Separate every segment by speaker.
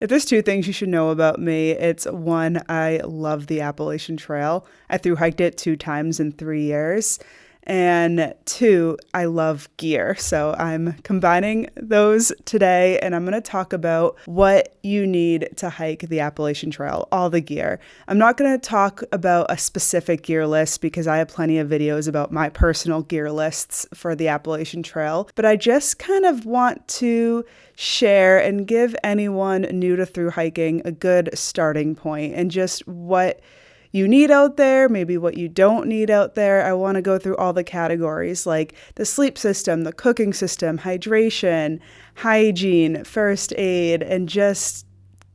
Speaker 1: If there's two things you should know about me, it's one, I love the Appalachian Trail. I thru-hiked it 2 times in 3 years. And two, I love gear. So I'm combining those today, and I'm going to talk about what you need to hike the Appalachian Trail, all the gear. I'm not going to talk about a specific gear list because I have plenty of videos about my personal gear lists for the Appalachian Trail, but I just kind of want to share and give anyone new to thru-hiking a good starting point and just what you need out there, maybe what you don't need out there. I want to go through all the categories like the sleep system, the cooking system, hydration, hygiene, first aid, and just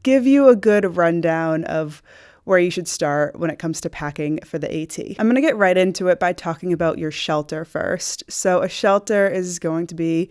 Speaker 1: give you a good rundown of where you should start when it comes to packing for the AT. I'm going to get right into it by talking about your shelter first. So a shelter is going to be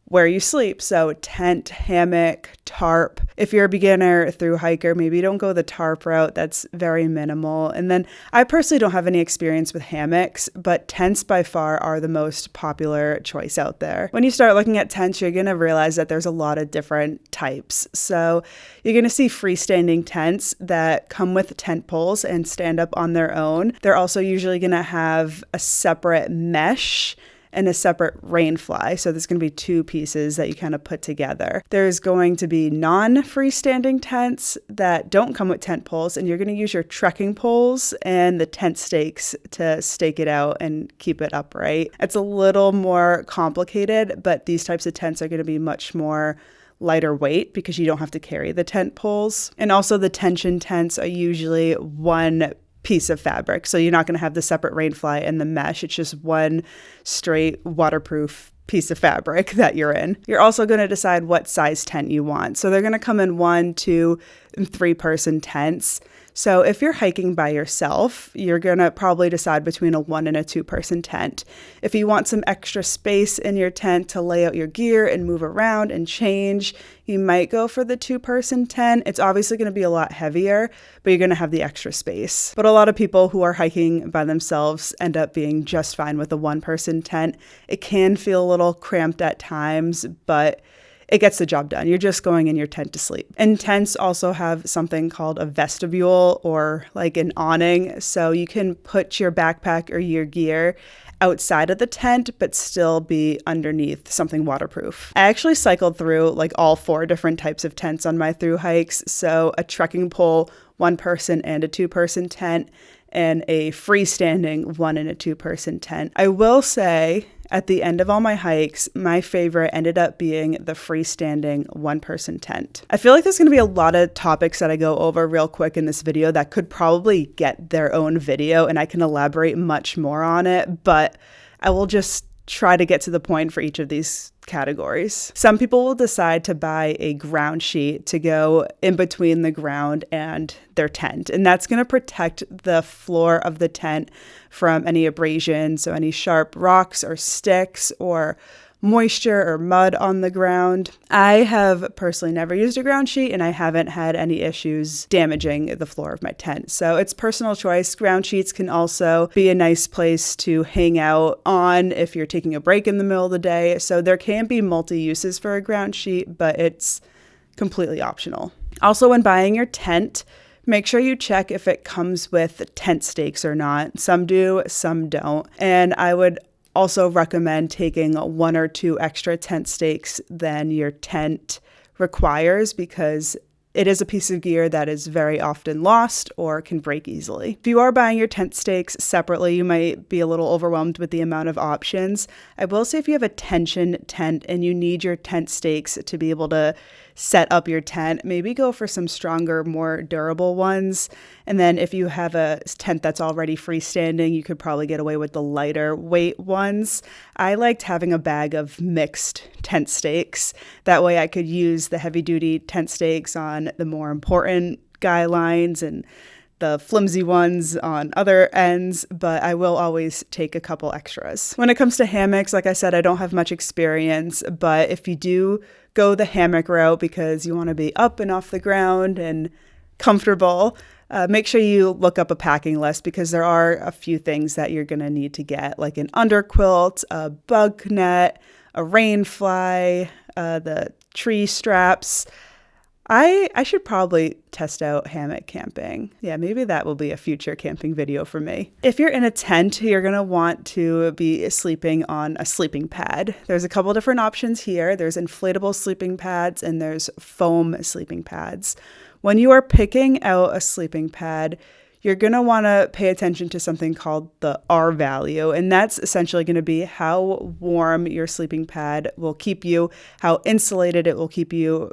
Speaker 1: where you sleep. So tent, hammock, tarp. If you're a beginner thru-hiker, maybe don't go the tarp route. That's very minimal. And then I personally don't have any experience with hammocks, but tents by far are the most popular choice out there. When you start looking at tents, you're going to realize that there's a lot of different types. So you're going to see freestanding tents that come with tent poles and stand up on their own. They're also usually going to have a separate mesh and a separate rain fly. So there's going to be two pieces that you kind of put together. There's going to be non-freestanding tents that don't come with tent poles, and you're going to use your trekking poles and the tent stakes to stake it out and keep it upright. It's a little more complicated, but these types of tents are going to be much more lighter weight because you don't have to carry the tent poles. And also the tension tents are usually one piece of fabric. So you're not going to have the separate rain fly and the mesh. It's just one straight waterproof piece of fabric that you're in. You're also going to decide what size tent you want. So they're going to come in 1, 2, and 3-person tents. So if you're hiking by yourself, you're going to probably decide between a 1 and a 2-person tent. If you want some extra space in your tent to lay out your gear and move around and change, you might go for the 2-person tent. It's obviously going to be a lot heavier, but you're going to have the extra space. But a lot of people who are hiking by themselves end up being just fine with a 1-person tent. It can feel a little cramped at times, but it gets the job done. You're just going in your tent to sleep. And tents also have something called a vestibule or like an awning. So you can put your backpack or your gear outside of the tent, but still be underneath something waterproof. I actually cycled through like all 4 different types of tents on my thru hikes. So a trekking pole, 1-person and a 2-person tent, and a freestanding 1 and a 2-person tent. I will say at the end of all my hikes, my favorite ended up being the freestanding 1-person tent. I feel like there's going to be a lot of topics that I go over real quick in this video that could probably get their own video, and I can elaborate much more on it, but I will just try to get to the point for each of these categories. Some people will decide to buy a ground sheet to go in between the ground and their tent, and that's going to protect the floor of the tent from any abrasion, so any sharp rocks or sticks or moisture or mud on the ground. I have personally never used a ground sheet, and I haven't had any issues damaging the floor of my tent. So it's personal choice. Ground sheets can also be a nice place to hang out on if you're taking a break in the middle of the day. So there can be multi-uses for a ground sheet, but it's completely optional. Also, when buying your tent, make sure you check if it comes with tent stakes or not. Some do, some don't. And I would also recommend taking 1 or 2 extra tent stakes than your tent requires because it is a piece of gear that is very often lost or can break easily. If you are buying your tent stakes separately, you might be a little overwhelmed with the amount of options. I will say if you have a tension tent and you need your tent stakes to be able to set up your tent, maybe go for some stronger, more durable ones. And then if you have a tent that's already freestanding, you could probably get away with the lighter weight ones. I liked having a bag of mixed tent stakes. That way I could use the heavy duty tent stakes on the more important guy lines and the flimsy ones on other ends, but I will always take a couple extras. When it comes to hammocks, like I said, I don't have much experience, but if you do go the hammock route because you want to be up and off the ground and comfortable, make sure you look up a packing list because there are a few things that you're going to need to get, like an underquilt, a bug net, a rain fly, the tree straps. I should probably test out hammock camping. Yeah, maybe that will be a future camping video for me. If you're in a tent, you're going to want to be sleeping on a sleeping pad. There's a couple different options here. There's inflatable sleeping pads and there's foam sleeping pads. When you are picking out a sleeping pad, you're going to want to pay attention to something called the R value, and that's essentially going to be how warm your sleeping pad will keep you, how insulated it will keep you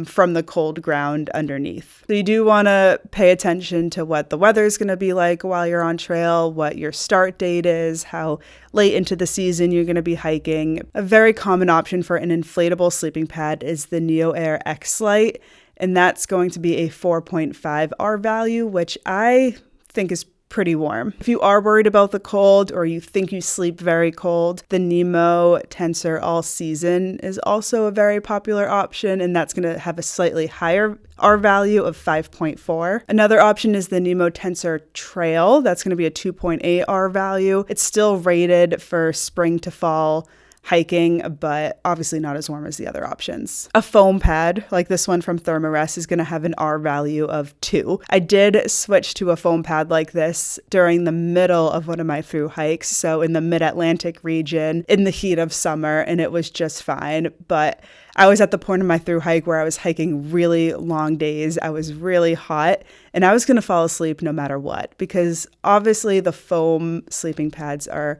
Speaker 1: from the cold ground underneath. So you do want to pay attention to what the weather is going to be like while you're on trail, what your start date is, how late into the season you're going to be hiking. A very common option for an inflatable sleeping pad is the NeoAir X-Lite, and that's going to be a 4.5 R value, which I think is pretty warm. If you are worried about the cold or you think you sleep very cold, the Nemo Tensor All Season is also a very popular option, and that's going to have a slightly higher R value of 5.4. Another option is the Nemo Tensor Trail. That's going to be a 2.8 R value. It's still rated for spring to fall hiking, but obviously not as warm as the other options. A foam pad, like this one from Thermarest, is going to have an R value of 2. I did switch to a foam pad like this during the middle of one of my thru hikes, so in the mid-Atlantic region, in the heat of summer, and it was just fine. But I was at the point of my thru hike where I was hiking really long days. I was really hot, and I was going to fall asleep no matter what, because obviously the foam sleeping pads are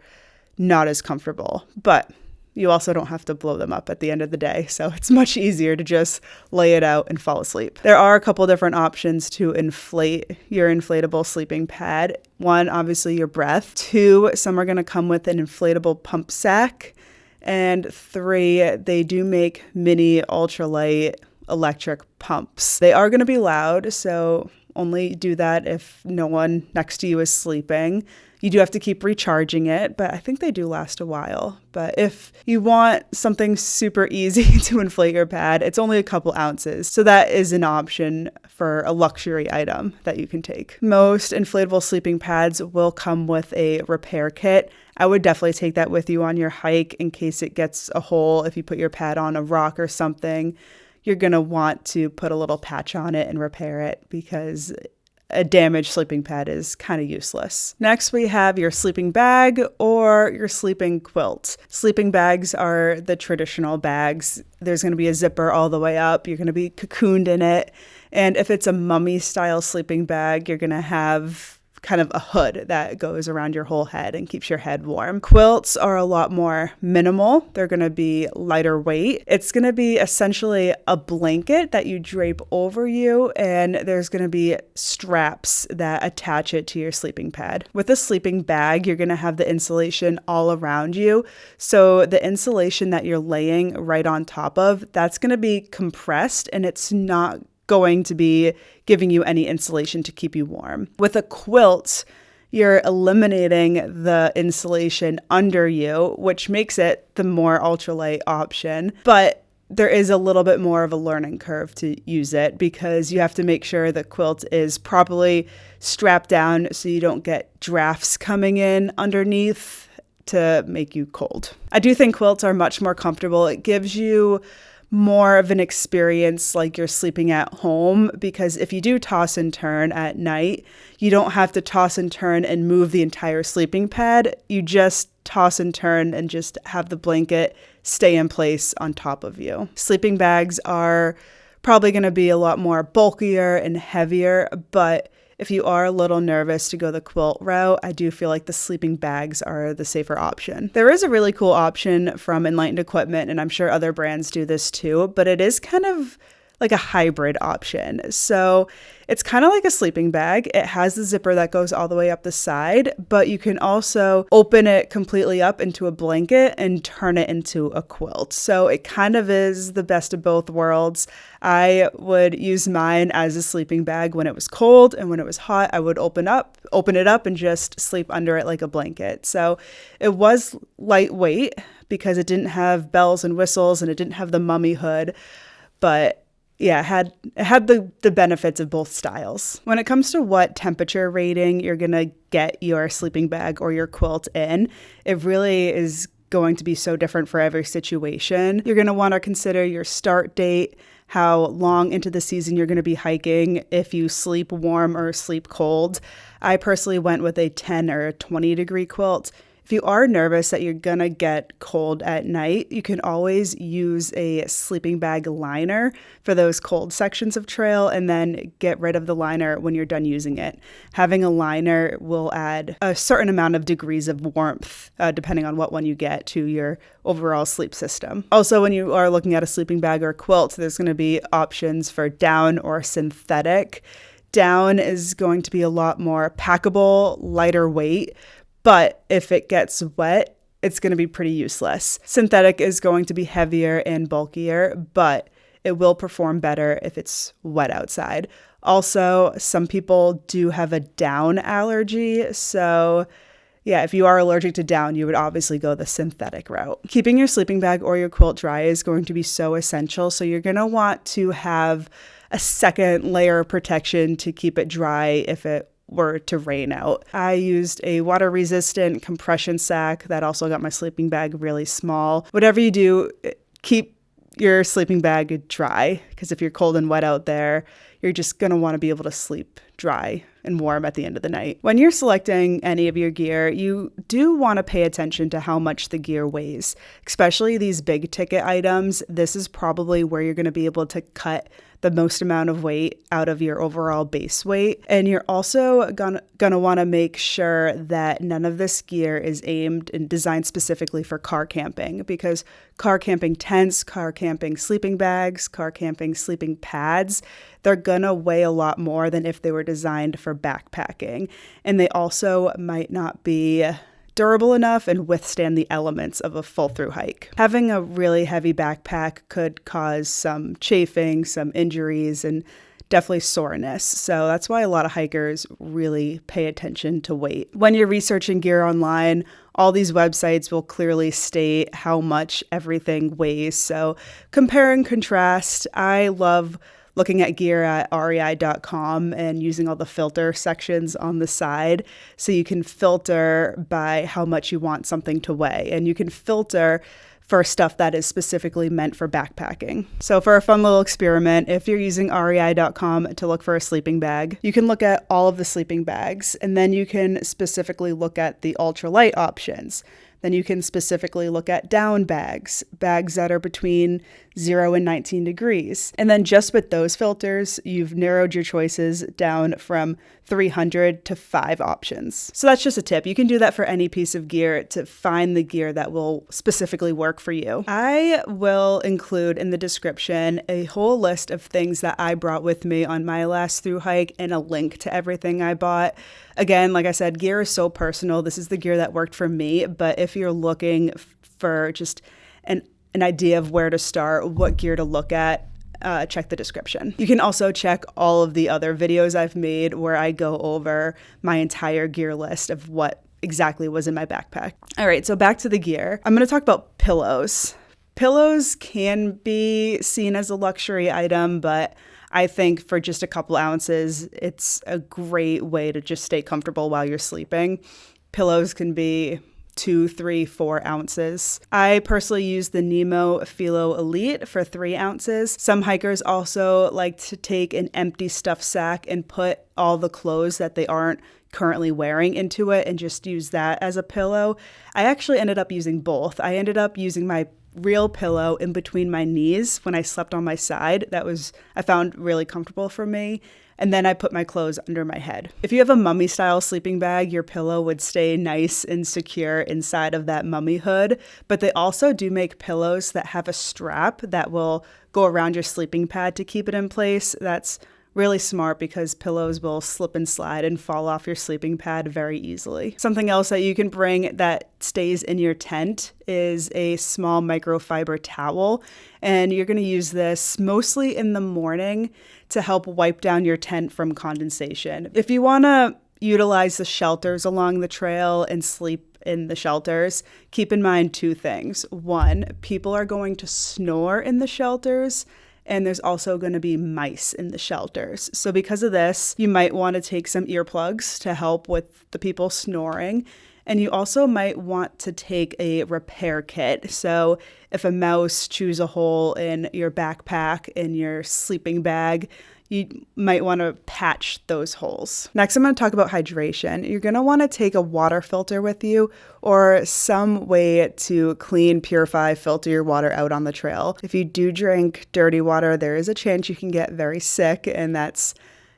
Speaker 1: not as comfortable, but you also don't have to blow them up at the end of the day, so it's much easier to just lay it out and fall asleep. There are a couple different options to inflate your inflatable sleeping pad. One, obviously your breath. 2, some are going to come with an inflatable pump sack. And 3, they do make mini ultralight electric pumps. They are going to be loud, so only do that if no one next to you is sleeping. You do have to keep recharging it, but I think they do last a while. But if you want something super easy to inflate your pad, it's only a couple ounces. So that is an option for a luxury item that you can take. Most inflatable sleeping pads will come with a repair kit. I would definitely take that with you on your hike in case it gets a hole. If you put your pad on a rock or something, you're going to want to put a little patch on it and repair it, because a damaged sleeping pad is kind of useless. Next, we have your sleeping bag or your sleeping quilt. Sleeping bags are the traditional bags. There's going to be a zipper all the way up. You're going to be cocooned in it. And if it's a mummy style sleeping bag, you're going to have kind of a hood that goes around your whole head and keeps your head warm. Quilts are a lot more minimal. They're going to be lighter weight. It's going to be essentially a blanket that you drape over you, and there's going to be straps that attach it to your sleeping pad. With a sleeping bag, you're going to have the insulation all around you. So the insulation that you're laying right on top of, that's going to be compressed, and it's not going to be giving you any insulation to keep you warm. With a quilt, you're eliminating the insulation under you, which makes it the more ultralight option. But there is a little bit more of a learning curve to use it, because you have to make sure the quilt is properly strapped down so you don't get drafts coming in underneath to make you cold. I do think quilts are much more comfortable. It gives you more of an experience like you're sleeping at home, because if you do toss and turn at night, you don't have to toss and turn and move the entire sleeping pad. You just toss and turn and just have the blanket stay in place on top of you. Sleeping bags are probably going to be a lot more bulkier and heavier, but if you are a little nervous to go the quilt route, I do feel like the sleeping bags are the safer option. There is a really cool option from Enlightened Equipment, and I'm sure other brands do this too, but it is kind of like a hybrid option. So it's kind of like a sleeping bag. It has the zipper that goes all the way up the side, but you can also open it completely up into a blanket and turn it into a quilt. So it kind of is the best of both worlds. I would use mine as a sleeping bag when it was cold, and when it was hot, I would open it up and just sleep under it like a blanket. So it was lightweight because it didn't have bells and whistles and it didn't have the mummy hood, but yeah, it had the benefits of both styles. When it comes to what temperature rating you're going to get your sleeping bag or your quilt in, it really is going to be so different for every situation. You're going to want to consider your start date, how long into the season you're going to be hiking, if you sleep warm or sleep cold. I personally went with a 10 or a 20 degree quilt. If you are nervous that you're going to get cold at night, you can always use a sleeping bag liner for those cold sections of trail and then get rid of the liner when you're done using it. Having a liner will add a certain amount of degrees of warmth, depending on what one you get, to your overall sleep system. Also, when you are looking at a sleeping bag or quilt, there's going to be options for down or synthetic. Down is going to be a lot more packable, lighter weight, but if it gets wet, it's going to be pretty useless. Synthetic is going to be heavier and bulkier, but it will perform better if it's wet outside. Also, some people do have a down allergy, so yeah, if you are allergic to down, you would obviously go the synthetic route. Keeping your sleeping bag or your quilt dry is going to be so essential, so you're going to want to have a second layer of protection to keep it dry if it were to rain out. I used a water-resistant compression sack that also got my sleeping bag really small. Whatever you do, keep your sleeping bag dry, because if you're cold and wet out there, you're just going to want to be able to sleep dry and warm at the end of the night. When you're selecting any of your gear, you do want to pay attention to how much the gear weighs, especially these big ticket items. This is probably where you're going to be able to cut the most amount of weight out of your overall base weight. And you're also gonna want to make sure that none of this gear is aimed and designed specifically for car camping, because car camping tents, car camping sleeping bags, car camping sleeping pads, they're gonna weigh a lot more than if they were designed for backpacking. And they also might not be durable enough and withstand the elements of a full through hike. Having a really heavy backpack could cause some chafing, some injuries, and definitely soreness. So that's why a lot of hikers really pay attention to weight. When you're researching gear online, all these websites will clearly state how much everything weighs. So compare and contrast. I love looking at gear at rei.com and using all the filter sections on the side, so you can filter by how much you want something to weigh, and you can filter for stuff that is specifically meant for backpacking. So for a fun little experiment, if you're using rei.com to look for a sleeping bag, you can look at all of the sleeping bags, and then you can specifically look at the ultralight options. Then you can specifically look at down bags that are between 0 and 19 degrees. And then just with those filters, you've narrowed your choices down from 300 to 5 options. So that's just a tip. You can do that for any piece of gear to find the gear that will specifically work for you. I will include in the description a whole list of things that I brought with me on my last thru hike and a link to everything I bought. Again, like I said, gear is so personal. This is the gear that worked for me, but if you're looking for just an idea of where to start, what gear to look at, check the description. You can also check all of the other videos I've made where I go over my entire gear list of what exactly was in my backpack. All right, so back to the gear. I'm going to talk about pillows. Pillows can be seen as a luxury item, but I think for just a couple ounces, it's a great way to just stay comfortable while you're sleeping. Pillows can be 2, 3, 4 ounces. I personally use the Nemo Philo Elite for 3 ounces. Some hikers also like to take an empty stuff sack and put all the clothes that they aren't currently wearing into it and just use that as a pillow. I actually ended up using both. I ended up using my real pillow in between my knees when I slept on my side. I found really comfortable for me. And then I put my clothes under my head. If you have a mummy style sleeping bag, your pillow would stay nice and secure inside of that mummy hood. But they also do make pillows that have a strap that will go around your sleeping pad to keep it in place. That's really smart because pillows will slip and slide and fall off your sleeping pad very easily. Something else that you can bring that stays in your tent is a small microfiber towel. And you're going to use this mostly in the morning to help wipe down your tent from condensation. If you want to utilize the shelters along the trail and sleep in the shelters, keep in mind 2 things. 1, people are going to snore in the shelters, and there's also going to be mice in the shelters. So because of this, you might want to take some earplugs to help with the people snoring. And you also might want to take a repair kit. So if a mouse chews a hole in your backpack, in your sleeping bag, you might want to patch those holes. Next, I'm going to talk about hydration. You're going to want to take a water filter with you or some way to clean, purify, filter your water out on the trail. If you do drink dirty water, there is a chance you can get very sick, and that's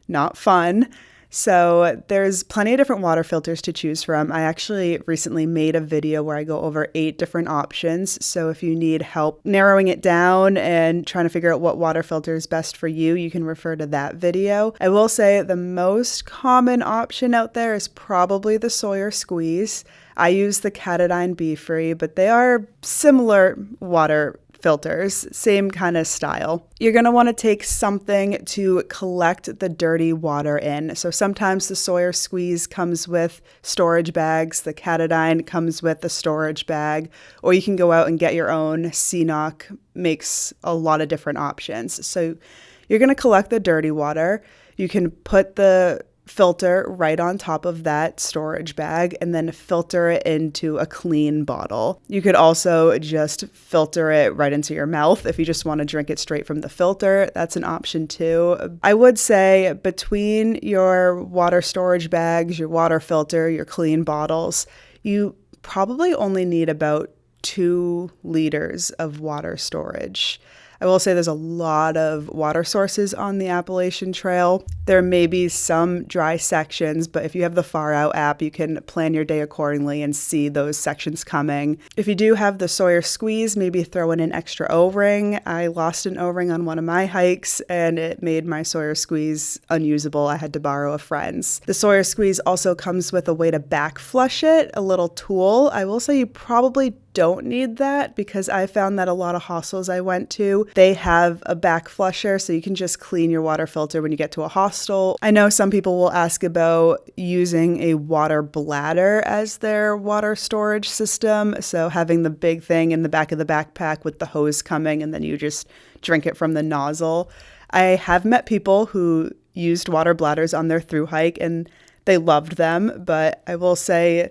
Speaker 1: not fun. So there's plenty of different water filters to choose from. I actually recently made a video where I go over 8 different options. So if you need help narrowing it down and trying to figure out what water filter is best for you, you can refer to that video. I will say the most common option out there is probably the Sawyer Squeeze. I use the Catadine Be Free, but they are similar water filters, same kind of style. You're going to want to take something to collect the dirty water in. So sometimes the Sawyer Squeeze comes with storage bags, the Catadine comes with a storage bag, or you can go out and get your own. CNOC makes a lot of different options. So you're going to collect the dirty water. You can put the filter right on top of that storage bag and then filter it into a clean bottle. You could also just filter it right into your mouth if you just want to drink it straight from the filter. That's an option too. I would say between your water storage bags, your water filter, your clean bottles, you probably only need about 2 liters of water storage. I will say there's a lot of water sources on the Appalachian Trail. There may be some dry sections, but if you have the Far Out app, you can plan your day accordingly and see those sections coming. If you do have the Sawyer Squeeze, maybe throw in an extra O-ring. I lost an O-ring on one of my hikes, and it made my Sawyer Squeeze unusable. I had to borrow a friend's. The Sawyer Squeeze also comes with a way to back flush it, a little tool. I will say you probably don't need that because I found that a lot of hostels I went to, they have a back flusher, so you can just clean your water filter when you get to a hostel. I know some people will ask about using a water bladder as their water storage system, so having the big thing in the back of the backpack with the hose coming and then you just drink it from the nozzle. I have met people who used water bladders on their thru hike and they loved them, but I will say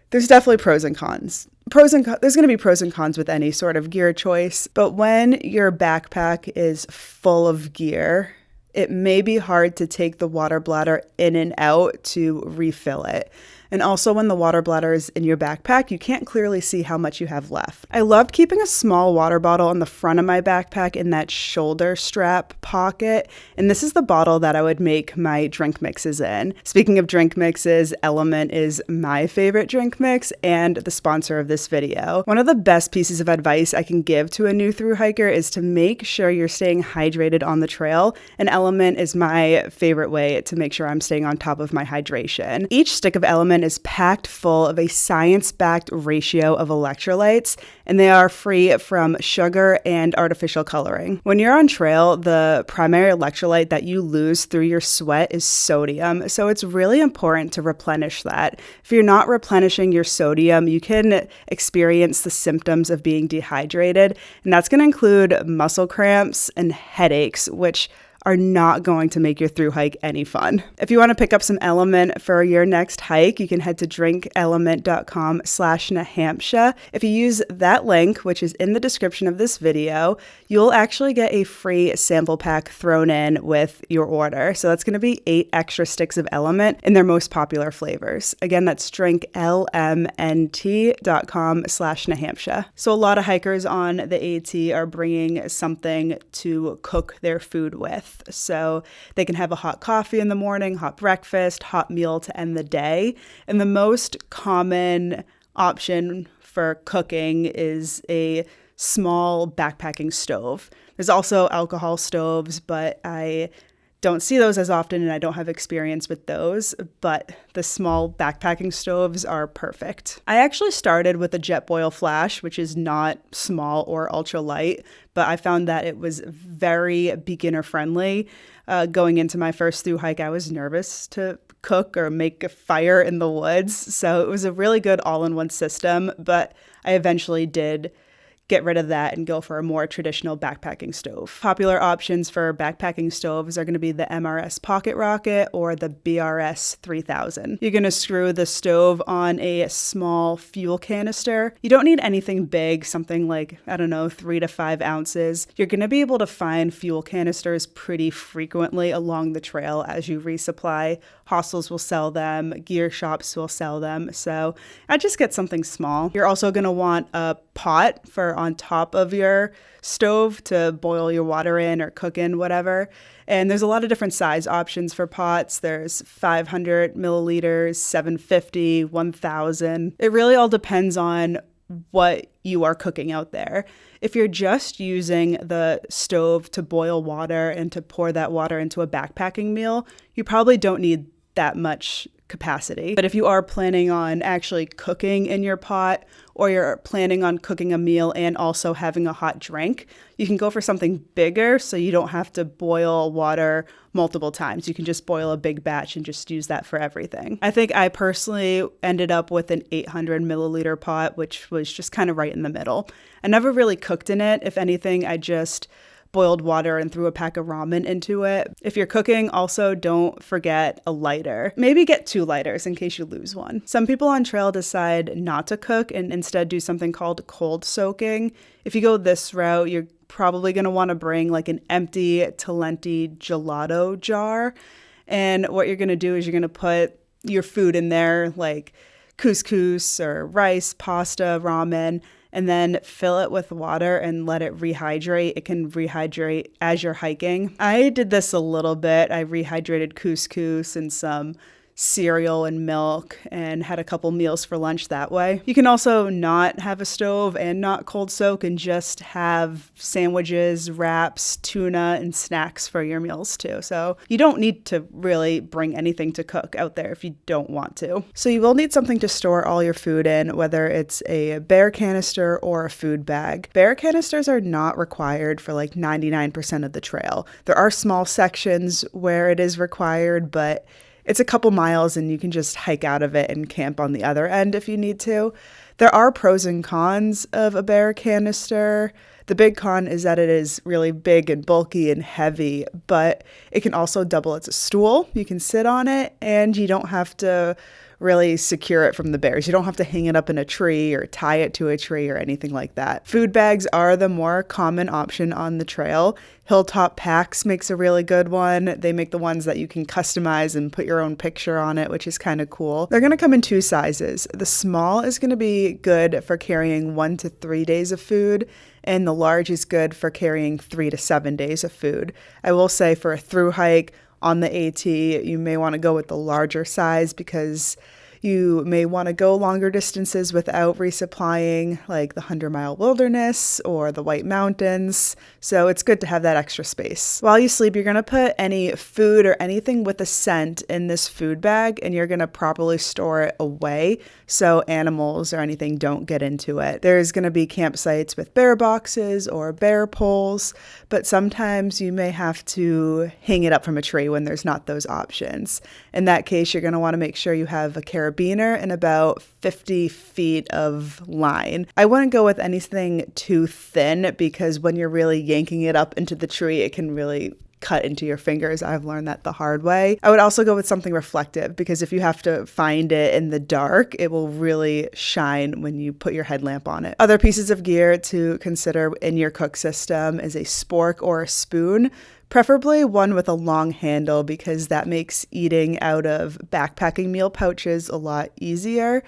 Speaker 1: there's definitely pros and cons. There's going to be pros and cons with any sort of gear choice, but when your backpack is full of gear, it may be hard to take the water bladder in and out to refill it. And also when the water bladder is in your backpack, you can't clearly see how much you have left. I loved keeping a small water bottle on the front of my backpack in that shoulder strap pocket. And this is the bottle that I would make my drink mixes in. Speaking of drink mixes, Element is my favorite drink mix and the sponsor of this video. One of the best pieces of advice I can give to a new thru hiker is to make sure you're staying hydrated on the trail. And Element is my favorite way to make sure I'm staying on top of my hydration. Each stick of Element is packed full of a science-backed ratio of electrolytes, and they are free from sugar and artificial coloring. When you're on trail, the primary electrolyte that you lose through your sweat is sodium, so it's really important to replenish that. If you're not replenishing your sodium, you can experience the symptoms of being dehydrated, and that's going to include muscle cramps and headaches, which are not going to make your thru hike any fun. If you want to pick up some Element for your next hike, you can head to drinkelement.com/Nahamsha. If you use that link, which is in the description of this video, you'll actually get a free sample pack thrown in with your order. So that's going to be 8 extra sticks of Element in their most popular flavors. Again, that's drinklmnt.com/Nahamsha. So a lot of hikers on the AT are bringing something to cook their food with. So they can have a hot coffee in the morning, hot breakfast, hot meal to end the day. And the most common option for cooking is a small backpacking stove. There's also alcohol stoves, but I don't see those as often and I don't have experience with those, but the small backpacking stoves are perfect. I actually started with a Jetboil Flash, which is not small or ultralight, but I found that it was very beginner friendly. Going into my first thru hike, I was nervous to cook or make a fire in the woods, so it was a really good all-in-one system, but I eventually did get rid of that and go for a more traditional backpacking stove. Popular options for backpacking stoves are going to be the MRS Pocket Rocket or the BRS 3000. You're going to screw the stove on a small fuel canister. You don't need anything big, something like, I don't know, 3 to 5 ounces. You're going to be able to find fuel canisters pretty frequently along the trail as you resupply. Hostels will sell them, gear shops will sell them, so I just get something small. You're also going to want a pot for on top of your stove to boil your water in or cook in, whatever. And there's a lot of different size options for pots. There's 500 milliliters, 750, 1000. It really all depends on what you are cooking out there. If you're just using the stove to boil water and to pour that water into a backpacking meal, you probably don't need that much capacity. But if you are planning on actually cooking in your pot, or you're planning on cooking a meal and also having a hot drink, you can go for something bigger so you don't have to boil water multiple times. You can just boil a big batch and just use that for everything. I think I personally ended up with an 800 milliliter pot, which was just kind of right in the middle. I never really cooked in it. If anything, I just boiled water and threw a pack of ramen into it. If you're cooking, also don't forget a lighter. Maybe get 2 lighters in case you lose one. Some people on trail decide not to cook and instead do something called cold soaking. If you go this route, you're probably going to want to bring like an empty Talenti gelato jar. And what you're going to do is you're going to put your food in there, like couscous or rice, pasta, ramen, and then fill it with water and let it rehydrate. It can rehydrate as you're hiking. I did this a little bit. I rehydrated couscous and some cereal and milk and had a couple meals for lunch that way. You can also not have a stove and not cold soak and just have sandwiches, wraps, tuna, and snacks for your meals too. So you don't need to really bring anything to cook out there if you don't want to. So you will need something to store all your food in, whether it's a bear canister or a food bag. Bear canisters are not required for like 99% of the trail. There are small sections where it is required, but it's a couple miles and you can just hike out of it and camp on the other end if you need to. There are pros and cons of a bear canister. The big con is that it is really big and bulky and heavy, but it can also double as a stool. You can sit on it and you don't have to really secure it from the bears. You don't have to hang it up in a tree or tie it to a tree or anything like that. Food bags are the more common option on the trail. Hilltop Packs makes a really good one. They make the ones that you can customize and put your own picture on it, which is kind of cool. They're going to come in 2 sizes. The small is going to be good for carrying 1 to 3 days of food, and the large is good for carrying 3 to 7 days of food. I will say for a through hike on the AT, you may want to go with the larger size because you may want to go longer distances without resupplying, like the 100-mile wilderness or the White Mountains. So it's good to have that extra space. While you sleep, you're going to put any food or anything with a scent in this food bag, and you're going to properly store it away so animals or anything don't get into it. There's going to be campsites with bear boxes or bear poles, but sometimes you may have to hang it up from a tree when there's not those options. In that case, you're going to want to make sure you have a carabiner and about 50 feet of line. I wouldn't go with anything too thin because when you're really yanking it up into the tree, it can really cut into your fingers. I've learned that the hard way. I would also go with something reflective because if you have to find it in the dark, it will really shine when you put your headlamp on it. Other pieces of gear to consider in your cook system is a spork or a spoon, preferably one with a long handle because that makes eating out of backpacking meal pouches a lot easier.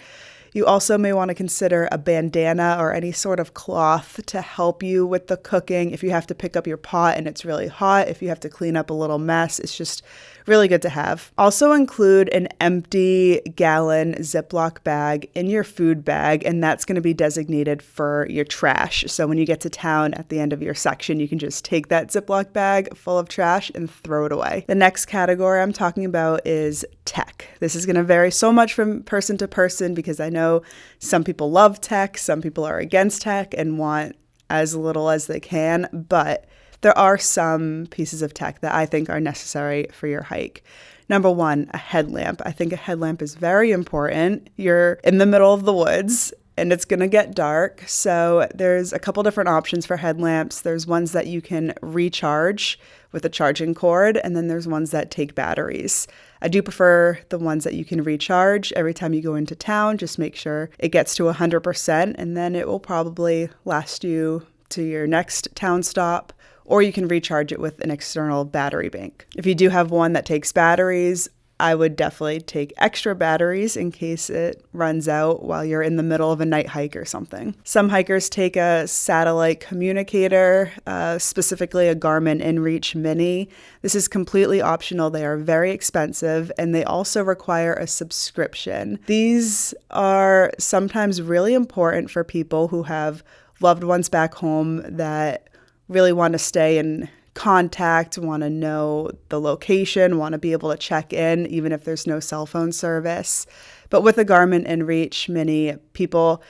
Speaker 1: You also may want to consider a bandana or any sort of cloth to help you with the cooking. If you have to pick up your pot and it's really hot, if you have to clean up a little mess, it's just really good to have. Also include an empty gallon Ziploc bag in your food bag, and that's going to be designated for your trash. So when you get to town at the end of your section, you can just take that Ziploc bag full of trash and throw it away. The next category I'm talking about is tech. This is going to vary so much from person to person because I know some people love tech, some people are against tech and want as little as they can, but there are some pieces of tech that I think are necessary for your hike. Number 1, a headlamp. I think a headlamp is very important. You're in the middle of the woods and it's going to get dark. So there's a couple different options for headlamps. There's ones that you can recharge with a charging cord, and then there's ones that take batteries. I do prefer the ones that you can recharge. Every time you go into town, just make sure it gets to 100%, and then it will probably last you to your next town stop, or you can recharge it with an external battery bank. If you do have one that takes batteries, I would definitely take extra batteries in case it runs out while you're in the middle of a night hike or something. Some hikers take a satellite communicator, specifically a Garmin InReach Mini. This is completely optional. They are very expensive, and they also require a subscription. These are sometimes really important for people who have loved ones back home that really want to stay in contact, want to know the location, want to be able to check in even if there's no cell phone service. But with the Garmin InReach Mini, people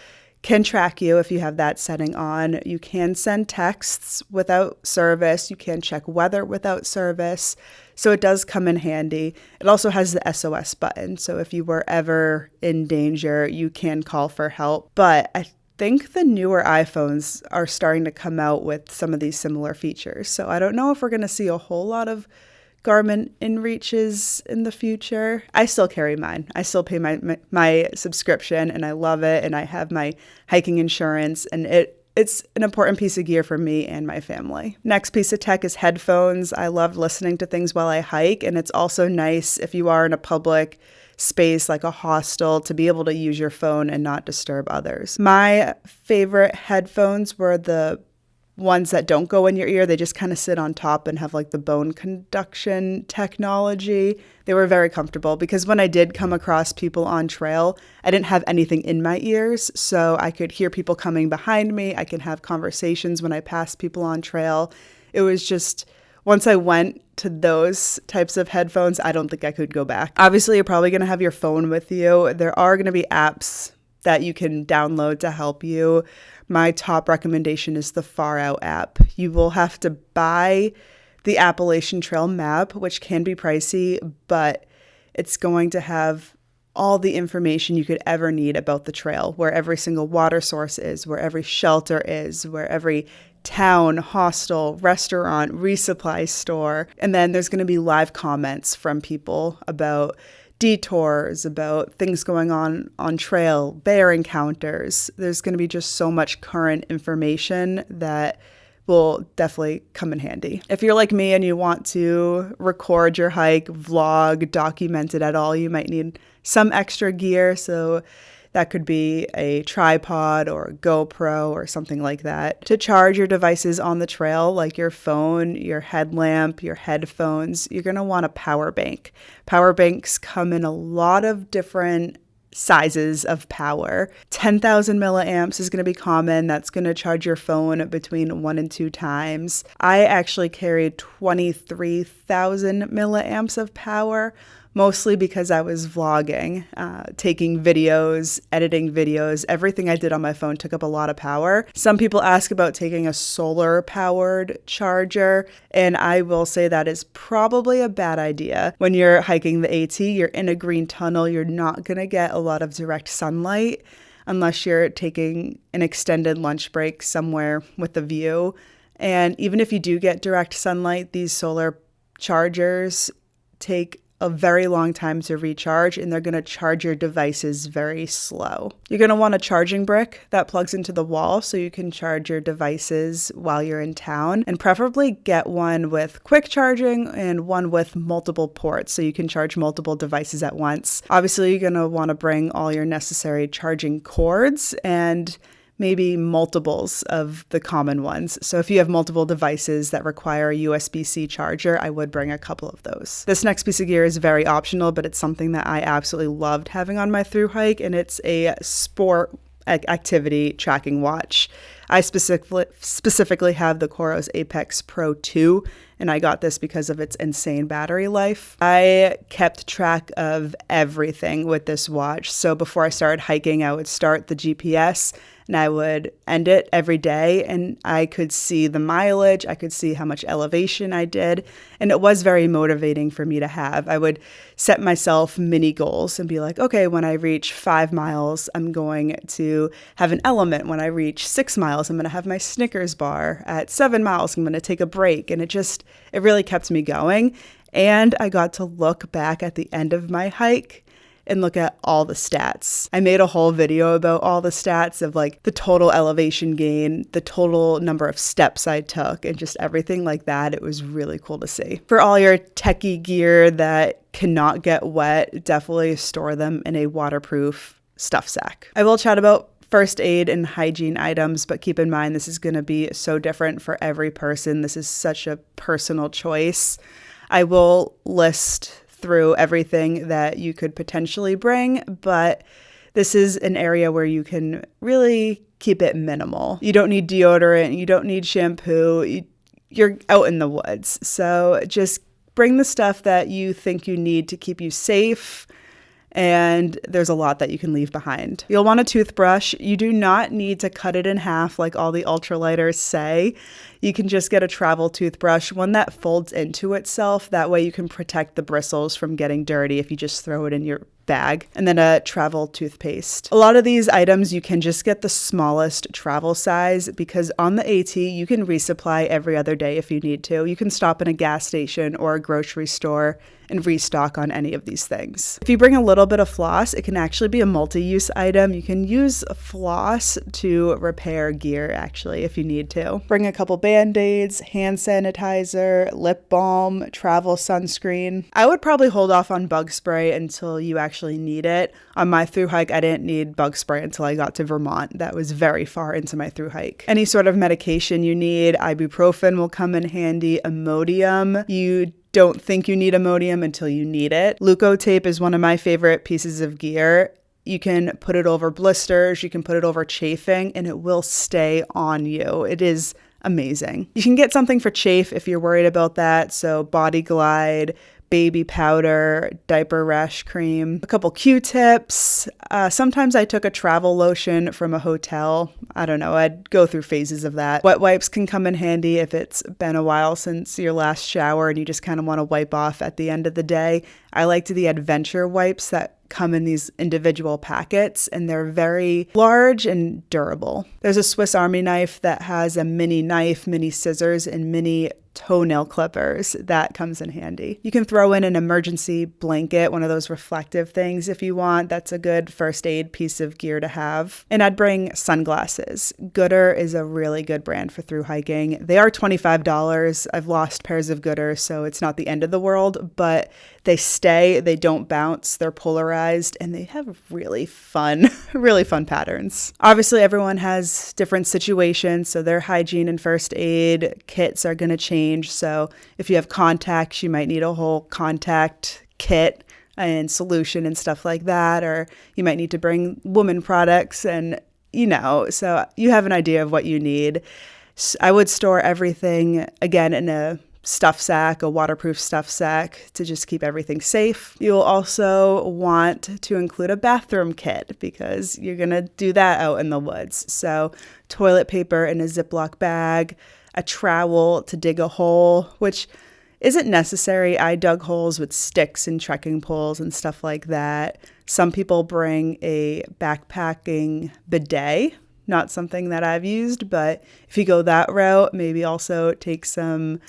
Speaker 1: can track you if you have that setting on. You can send texts without service. You can check weather without service. So it does come in handy. It also has the SOS button. So if you were ever in danger, you can call for help. But I think the newer iPhones are starting to come out with some of these similar features. So I don't know if we're going to see a whole lot of Garmin InReaches in the future. I still carry mine. I still pay my subscription, and I love it. And I have my hiking insurance, and it's an important piece of gear for me and my family. Next piece of tech is headphones. I love listening to things while I hike, and it's also nice if you are in a public space like a hostel to be able to use your phone and not disturb others. My favorite headphones were the ones that don't go in your ear. They just kind of sit on top and have like the bone conduction technology. They were very comfortable because when I did come across people on trail, I didn't have anything in my ears, so I could hear people coming behind me. I can have conversations when I pass people on trail. It was just, once I went to those types of headphones, I don't think I could go back. Obviously, you're probably going to have your phone with you. There are going to be apps that you can download to help you. My top recommendation is the Far Out app. You will have to buy the Appalachian Trail map, which can be pricey, but it's going to have all the information you could ever need about the trail, where every single water source is, where every shelter is, where every town, hostel, restaurant, resupply store. And then there's going to be live comments from people about detours, about things going on trail, bear encounters. There's going to be just so much current information that will definitely come in handy. If you're like me and you want to record your hike, vlog, document it at all, you might need some extra gear. So that could be a tripod or a GoPro or something like that. To charge your devices on the trail, like your phone, your headlamp, your headphones, you're going to want a power bank. Power banks come in a lot of different sizes of power. 10,000 milliamps is going to be common. That's going to charge your phone between 1 and 2 times. I actually carried 23,000 milliamps of power, mostly because I was vlogging, taking videos, editing videos. Everything I did on my phone took up a lot of power. Some people ask about taking a solar-powered charger, and I will say that is probably a bad idea. When you're hiking the AT, you're in a green tunnel. You're not going to get a lot of direct sunlight unless you're taking an extended lunch break somewhere with a view. And even if you do get direct sunlight, these solar chargers take a very long time to recharge, and they're going to charge your devices very slow. You're going to want a charging brick that plugs into the wall so you can charge your devices while you're in town, and preferably get one with quick charging and one with multiple ports so you can charge multiple devices at once. Obviously, you're going to want to bring all your necessary charging cords and maybe multiples of the common ones. So if you have multiple devices that require a USB-C charger, I would bring a couple of those. This next piece of gear is very optional, but it's something that I absolutely loved having on my thru hike, and it's a sport activity tracking watch. I specifically have the Coros Apex Pro 2, and I got this because of its insane battery life. I kept track of everything with this watch. So before I started hiking, I would start the GPS, and I would end it every day, and I could see the mileage, I could see how much elevation I did, and it was very motivating for me to have. I would set myself mini goals and be like, okay, when I reach 5 miles, I'm going to have an element. When I reach 6 miles, I'm going to have my Snickers bar. At 7 miles, I'm going to take a break, and it really kept me going. And I got to look back at the end of my hike and look at all the stats. I made a whole video about all the stats of like the total elevation gain, the total number of steps I took, and just everything like that. It was really cool to see. For all your techie gear that cannot get wet, definitely store them in a waterproof stuff sack. I will chat about first aid and hygiene items, but keep in mind this is going to be so different for every person. This is such a personal choice. I will list through everything that you could potentially bring, but this is an area where you can really keep it minimal. You don't need deodorant, you don't need shampoo, you're out in the woods. So just bring the stuff that you think you need to keep you safe, and there's a lot that you can leave behind. You'll want a toothbrush. You do not need to cut it in half like all the ultralighters say. You can just get a travel toothbrush, one that folds into itself. That way you can protect the bristles from getting dirty if you just throw it in your bag. And then a travel toothpaste. A lot of these items you can just get the smallest travel size, because on the AT you can resupply every other day if you need to. You can stop in a gas station or a grocery store and restock on any of these things. If you bring a little bit of floss, it can actually be a multi-use item. You can use floss to repair gear actually if you need to. Bring a couple Band-Aids, hand sanitizer, lip balm, travel sunscreen. I would probably hold off on bug spray until you actually need it. On my thru hike, I didn't need bug spray until I got to Vermont. That was very far into my thru hike. Any sort of medication you need, ibuprofen will come in handy. Imodium, you don't think you need Imodium until you need it. Leukotape is one of my favorite pieces of gear. You can put it over blisters, you can put it over chafing, and it will stay on you. It is amazing. You can get something for chafe if you're worried about that. So Body Glide, baby powder, diaper rash cream, a couple Q-tips. Sometimes I took a travel lotion from a hotel. I don't know, I'd go through phases of that. Wet wipes can come in handy if it's been a while since your last shower and you just kind of want to wipe off at the end of the day. I liked the adventure wipes that come in these individual packets, and they're very large and durable. There's a Swiss Army knife that has a mini knife, mini scissors, and mini toenail clippers. That comes in handy. You can throw in an emergency blanket, one of those reflective things if you want. That's a good first aid piece of gear to have. And I'd bring sunglasses. Gooder is a really good brand for thru hiking. They are $25. I've lost pairs of Gooder, so it's not the end of the world, but they stay, they don't bounce, they're polarized, and they have really fun patterns. Obviously, everyone has different situations, so their hygiene and first aid kits are going to change. So if you have contacts, you might need a whole contact kit and solution and stuff like that, or you might need to bring woman products, and so you have an idea of what you need. I would store everything, again, in a stuff sack, a waterproof stuff sack, to just keep everything safe. You'll also want to include a bathroom kit because you're going to do that out in the woods. So toilet paper in a Ziploc bag, a trowel to dig a hole, which isn't necessary. I dug holes with sticks and trekking poles and stuff like that. Some people bring a backpacking bidet. Not something that I've used, but if you go that route, maybe also take some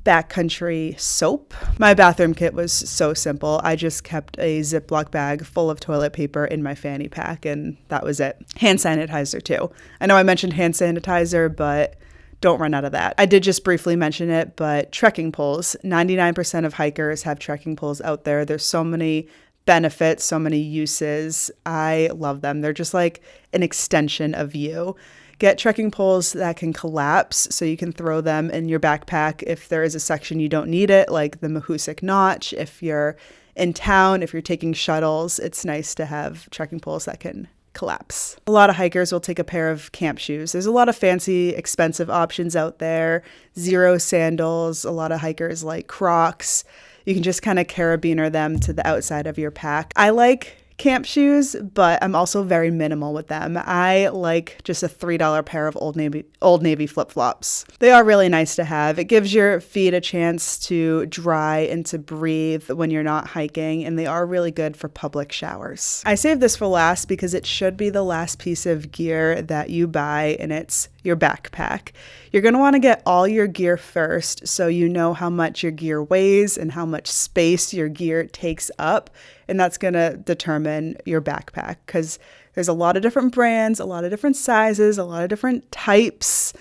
Speaker 1: backcountry soap. My bathroom kit was so simple. I just kept a Ziploc bag full of toilet paper in my fanny pack, and that was it. Hand sanitizer too. I know I mentioned hand sanitizer, but don't run out of that. I did just briefly mention it, but trekking poles. 99% of hikers have trekking poles out there. There's so many benefits, so many uses. I love them. They're just like an extension of you. Get trekking poles that can collapse so you can throw them in your backpack if there is a section you don't need it, like the Mahoosuc Notch. If you're in town, if you're taking shuttles, it's nice to have trekking poles that can collapse. A lot of hikers will take a pair of camp shoes. There's a lot of fancy, expensive options out there. Zero sandals. A lot of hikers like Crocs. You can just kind of carabiner them to the outside of your pack. I like camp shoes, but I'm also very minimal with them. I like just a $3 pair of Old Navy flip-flops. They are really nice to have. It gives your feet a chance to dry and to breathe when you're not hiking, and they are really good for public showers. I saved this for last because it should be the last piece of gear that you buy, and it's your backpack. You're going to want to get all your gear first so you know how much your gear weighs and how much space your gear takes up, and that's going to determine your backpack because there's a lot of different brands, a lot of different sizes, a lot of different types.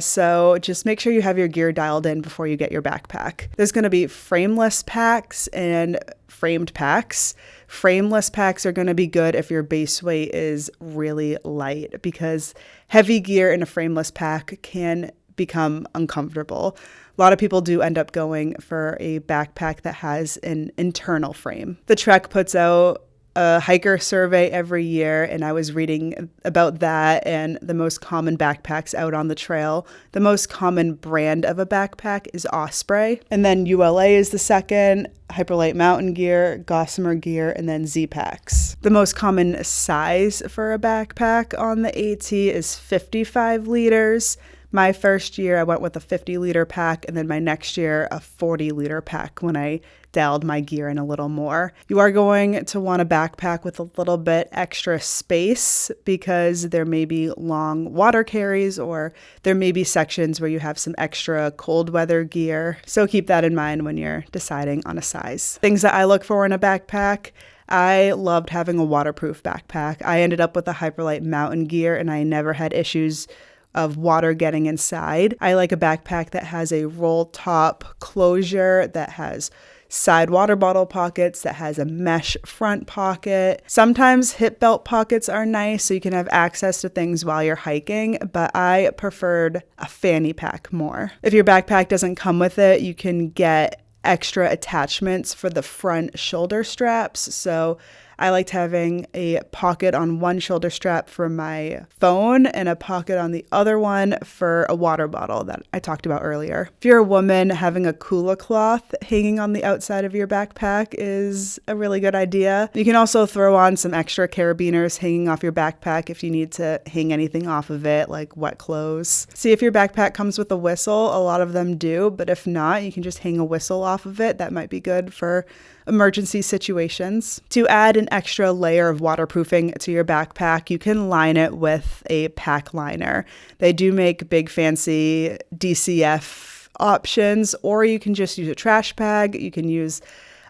Speaker 1: So just make sure you have your gear dialed in before you get your backpack. There's going to be frameless packs and framed packs. Frameless packs are going to be good if your base weight is really light because heavy gear in a frameless pack can become uncomfortable. A lot of people do end up going for a backpack that has an internal frame. The Trek puts out a hiker survey every year, and I was reading about that and the most common backpacks out on the trail. The most common brand of a backpack is Osprey, and then ULA is the second, Hyperlight Mountain Gear, Gossamer Gear, and then Z-Packs. The most common size for a backpack on the AT is 55 liters. My first year, I went with a 50-liter pack, and then my next year, a 40-liter pack when I dialed my gear in a little more. You are going to want a backpack with a little bit extra space because there may be long water carries or there may be sections where you have some extra cold weather gear. So keep that in mind when you're deciding on a size. Things that I look for in a backpack. I loved having a waterproof backpack. I ended up with a Hyperlight Mountain Gear and I never had issues of water getting inside. I like a backpack that has a roll top closure, that has side water bottle pockets, that has a mesh front pocket. Sometimes hip belt pockets are nice so you can have access to things while you're hiking, but I preferred a fanny pack more. If your backpack doesn't come with it, you can get extra attachments for the front shoulder straps. So I liked having a pocket on one shoulder strap for my phone and a pocket on the other one for a water bottle that I talked about earlier. If you're a woman, having a kula cloth hanging on the outside of your backpack is a really good idea. You can also throw on some extra carabiners hanging off your backpack if you need to hang anything off of it, like wet clothes. See if your backpack comes with a whistle. A lot of them do, but if not, you can just hang a whistle off of it. That might be good for emergency situations. To add an extra layer of waterproofing to your backpack, you can line it with a pack liner. They do make big fancy DCF options, or you can just use a trash bag. You can use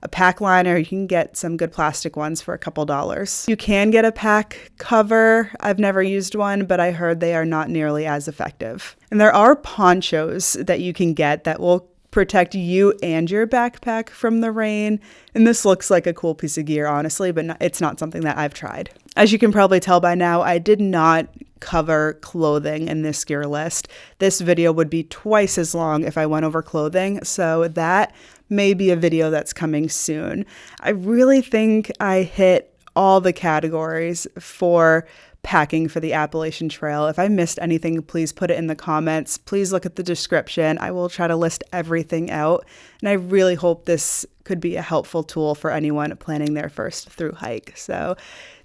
Speaker 1: a pack liner. You can get some good plastic ones for a couple dollars. You can get a pack cover. I've never used one, but I heard they are not nearly as effective. And there are ponchos that you can get that will protect you and your backpack from the rain. And this looks like a cool piece of gear, honestly, but it's not something that I've tried. As you can probably tell by now, I did not cover clothing in this gear list. This video would be twice as long if I went over clothing, so that may be a video that's coming soon. I really think I hit all the categories for packing for the Appalachian Trail. If I missed anything, please put it in the comments. Please look at the description. I will try to list everything out. And I really hope this could be a helpful tool for anyone planning their first through hike. So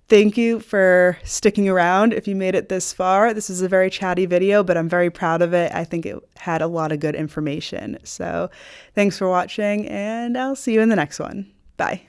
Speaker 1: thank you for sticking around if you made it this far. This is a very chatty video, but I'm very proud of it. I think it had a lot of good information. So thanks for watching, and I'll see you in the next one. Bye.